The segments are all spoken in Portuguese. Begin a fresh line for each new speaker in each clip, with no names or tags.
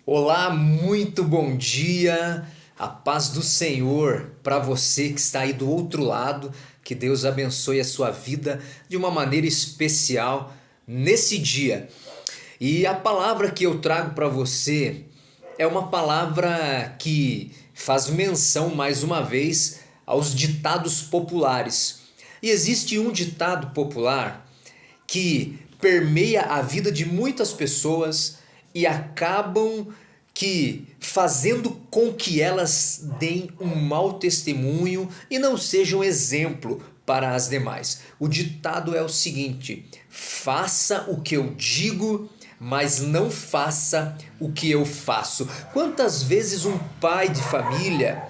Olá, muito bom dia, a paz do Senhor para você que está aí do outro lado, que Deus abençoe a sua vida de uma maneira especial nesse dia. E a palavra que eu trago para você é uma palavra que faz menção mais uma vez aos ditados populares. E existe um ditado popular que permeia a vida de muitas pessoas e acabam que fazendo com que elas deem um mau testemunho e não sejam exemplo para as demais. O ditado é o seguinte: faça o que eu digo, mas não faça o que eu faço. Quantas vezes um pai de família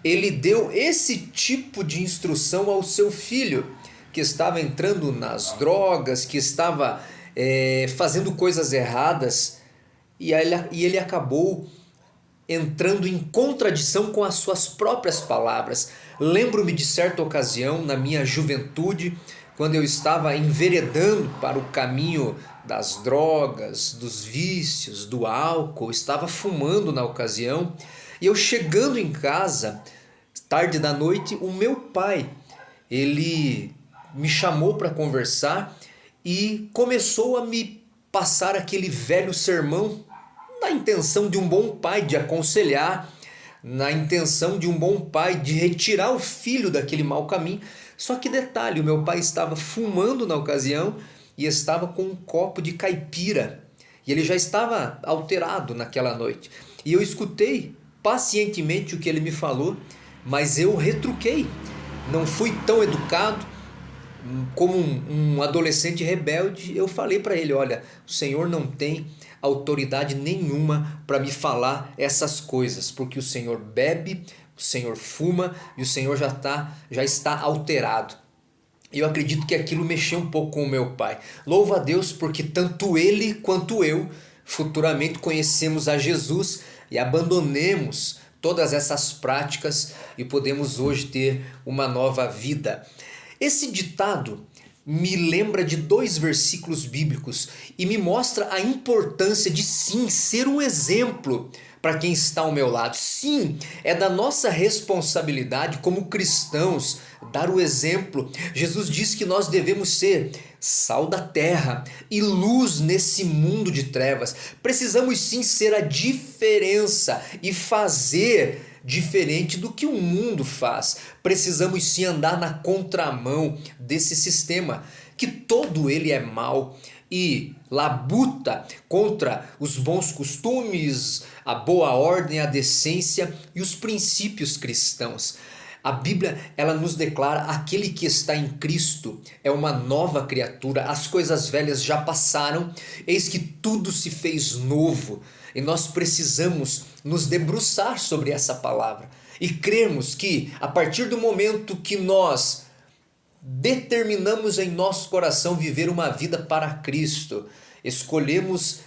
ele deu esse tipo de instrução ao seu filho, que estava entrando nas drogas, que estava fazendo coisas erradas, e ele acabou entrando em contradição com as suas próprias palavras. Lembro-me de certa ocasião, na minha juventude, quando eu estava enveredando para o caminho das drogas, dos vícios, do álcool, estava fumando na ocasião, e eu chegando em casa, tarde da noite, o meu pai, ele me chamou para conversar e começou a me passar aquele velho sermão na intenção de um bom pai de aconselhar, na intenção de um bom pai de retirar o filho daquele mau caminho. Só que detalhe, o meu pai estava fumando na ocasião e estava com um copo de caipira. E ele já estava alterado naquela noite. E eu escutei pacientemente o que ele me falou, mas eu retruquei. Não fui tão educado como um adolescente rebelde. Eu falei para ele: olha, o Senhor não tem autoridade nenhuma para me falar essas coisas, porque o Senhor bebe, o Senhor fuma e o Senhor já está alterado. E eu acredito que aquilo mexeu um pouco com o meu pai. Louva a Deus porque tanto ele quanto eu futuramente conhecemos a Jesus e abandonemos todas essas práticas e podemos hoje ter uma nova vida. Esse ditado me lembra de dois versículos bíblicos e me mostra a importância de sim ser um exemplo para quem está ao meu lado. Sim, é da nossa responsabilidade como cristãos dar o exemplo. Jesus diz que nós devemos ser sal da terra e luz nesse mundo de trevas. Precisamos sim ser a diferença e fazer diferente do que o mundo faz. Precisamos sim andar na contramão desse sistema, que todo ele é mau e labuta contra os bons costumes, a boa ordem, a decência e os princípios cristãos. A Bíblia, ela nos declara: aquele que está em Cristo é uma nova criatura, as coisas velhas já passaram, eis que tudo se fez novo. E nós precisamos nos debruçar sobre essa palavra e crermos que a partir do momento que nós determinamos em nosso coração viver uma vida para Cristo, escolhemos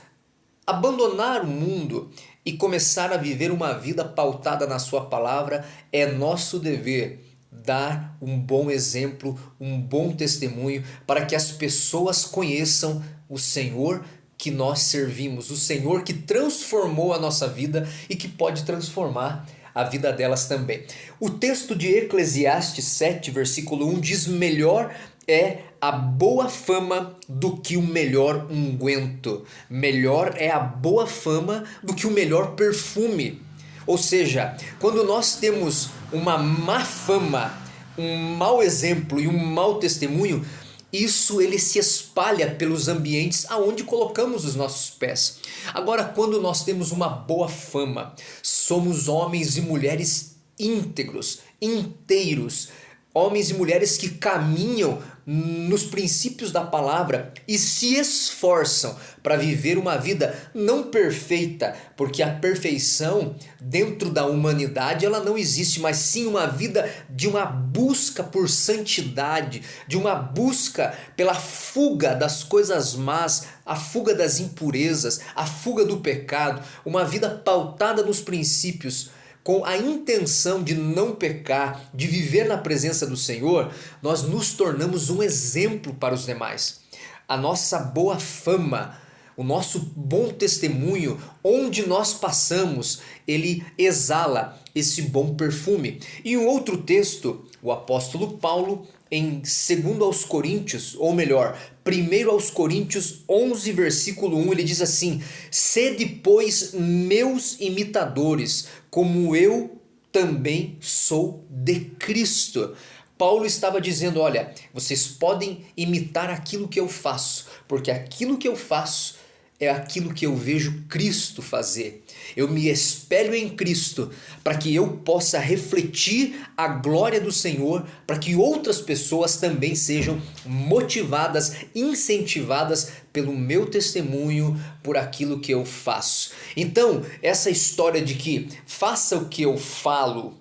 abandonar o mundo e começar a viver uma vida pautada na sua palavra, é nosso dever dar um bom exemplo, um bom testemunho para que as pessoas conheçam o Senhor que nós servimos, o Senhor que transformou a nossa vida e que pode transformar a vida delas também. O texto de Eclesiastes 7, versículo 1 diz: melhor é a boa fama do que o melhor unguento. Melhor é a boa fama do que o melhor perfume. Ou seja, quando nós temos uma má fama, um mau exemplo e um mau testemunho, isso ele se espalha pelos ambientes aonde colocamos os nossos pés. Agora, quando nós temos uma boa fama, somos homens e mulheres íntegros, inteiros, homens e mulheres que caminham nos princípios da palavra e se esforçam para viver uma vida não perfeita, porque a perfeição dentro da humanidade ela não existe, mas sim uma vida de uma busca por santidade, de uma busca pela fuga das coisas más, a fuga das impurezas, a fuga do pecado, uma vida pautada nos princípios, com a intenção de não pecar, de viver na presença do Senhor. Nós nos tornamos um exemplo para os demais. A nossa boa fama, o nosso bom testemunho, onde nós passamos, ele exala esse bom perfume. E um outro texto, o apóstolo Paulo, em 2 aos Coríntios, ou melhor, 1 aos Coríntios 11, versículo 1, ele diz assim: sede, pois, meus imitadores, como eu também sou de Cristo. Paulo estava dizendo, olha, vocês podem imitar aquilo que eu faço, porque aquilo que eu faço é aquilo que eu vejo Cristo fazer. Eu me espelho em Cristo para que eu possa refletir a glória do Senhor, para que outras pessoas também sejam motivadas, incentivadas pelo meu testemunho, por aquilo que eu faço. Então, essa história de que faça o que eu falo,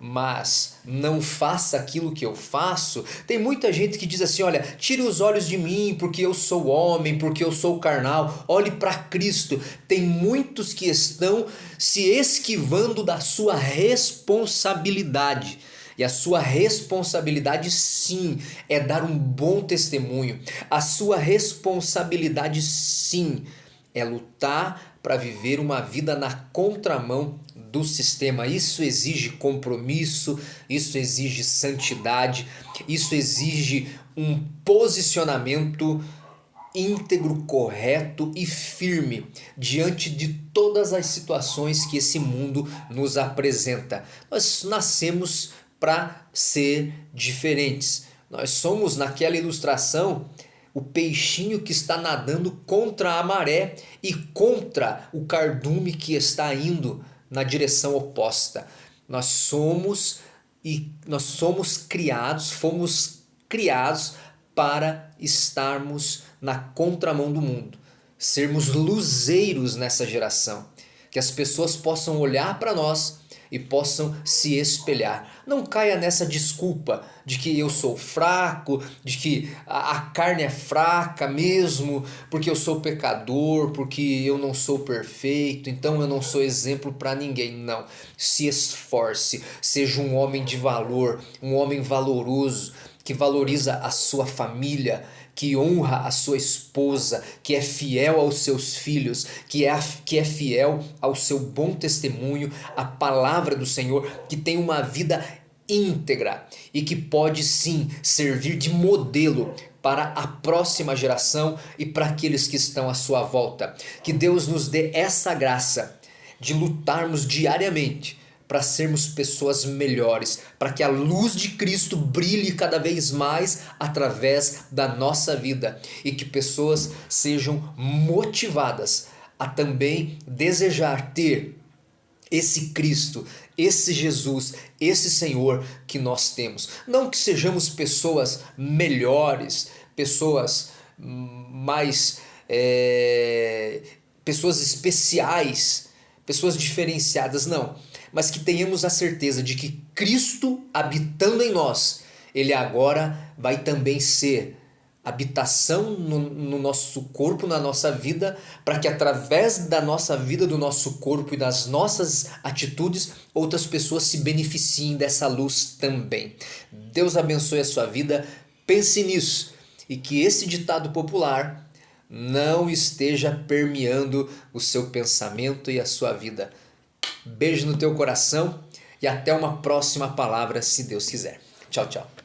mas não faça aquilo que eu faço, tem muita gente que diz assim, olha, tire os olhos de mim porque eu sou homem, porque eu sou carnal, olhe para Cristo. Tem muitos que estão se esquivando da sua responsabilidade. E a sua responsabilidade, sim, é dar um bom testemunho. A sua responsabilidade, sim, é lutar para viver uma vida na contramão do sistema. Isso exige compromisso, isso exige santidade, isso exige um posicionamento íntegro, correto e firme diante de todas as situações que esse mundo nos apresenta. Nós nascemos para ser diferentes. Nós somos, naquela ilustração, o peixinho que está nadando contra a maré e contra o cardume que está indo na direção oposta. Nós somos fomos criados para estarmos na contramão do mundo, sermos luzeiros nessa geração, que as pessoas possam olhar para nós e possam se espelhar. Não caia nessa desculpa de que eu sou fraco, de que a carne é fraca mesmo, porque eu sou pecador, porque eu não sou perfeito, então eu não sou exemplo para ninguém. Não. Se esforce, seja um homem de valor, um homem valoroso, que valoriza a sua família, que honra a sua esposa, que é fiel aos seus filhos, que é fiel ao seu bom testemunho, à palavra do Senhor, que tem uma vida íntegra e que pode sim servir de modelo para a próxima geração e para aqueles que estão à sua volta. Que Deus nos dê essa graça de lutarmos diariamente para sermos pessoas melhores, para que a luz de Cristo brilhe cada vez mais através da nossa vida e que pessoas sejam motivadas a também desejar ter esse Cristo, esse Jesus, esse Senhor que nós temos. Não que sejamos pessoas melhores, pessoas mais pessoas especiais, pessoas diferenciadas, não. Mas que tenhamos a certeza de que Cristo habitando em nós, Ele agora vai também ser habitação no nosso corpo, na nossa vida, para que através da nossa vida, do nosso corpo e das nossas atitudes, outras pessoas se beneficiem dessa luz também. Deus abençoe a sua vida, pense nisso e que esse ditado popular não esteja permeando o seu pensamento e a sua vida. Beijo no teu coração e até uma próxima palavra, se Deus quiser. Tchau, tchau.